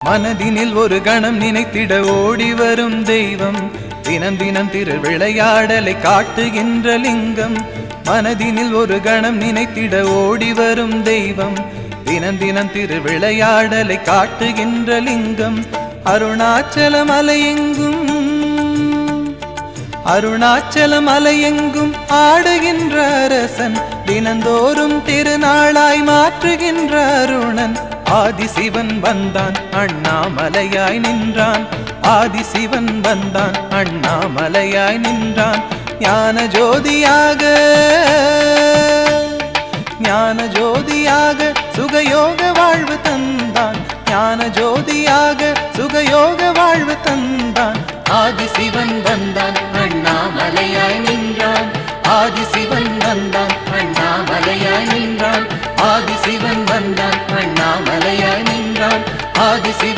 மனதினில் ஒரு கணம் நினைத்திட ஓடி வரும் தெய்வம், தினம் தினம் திருவிளையாடலை காட்டுகின்ற லிங்கம். மனதினில் ஒரு கணம் நினைத்திட ஓடி வரும் தெய்வம், தினம் தினம் திருவிளையாடலை காட்டுகின்ற லிங்கம். அருணாச்சல மலையெங்கும் அருணாச்சல மலையெங்கும் ஆடுகின்ற அரசன், தினந்தோறும் திருநாளாய் மாற்றுகின்ற அருணன். ஆதிசிவன் வந்தான் அண்ணாமலையாய் நின்றான், ஆதிசிவன் வந்தான் அண்ணாமலையாய் நின்றான். ஞான ஜோதியாக ஞான ஜோதியாக சுகயோக வாழ்வு தந்தான், ஞான ஜோதியாக சுகயோக வாழ்வு தந்தான். ஆதிசிவன் வந்தான் அண்ணாமலையாய் நின்றான், ஆதிசிவன் வந்தான் அண்ணாமலையாய் நின்றான், ஆதிசிவன் வந்தான் அண்ணாமலையாய் நின்றான், ஆதிசிவன்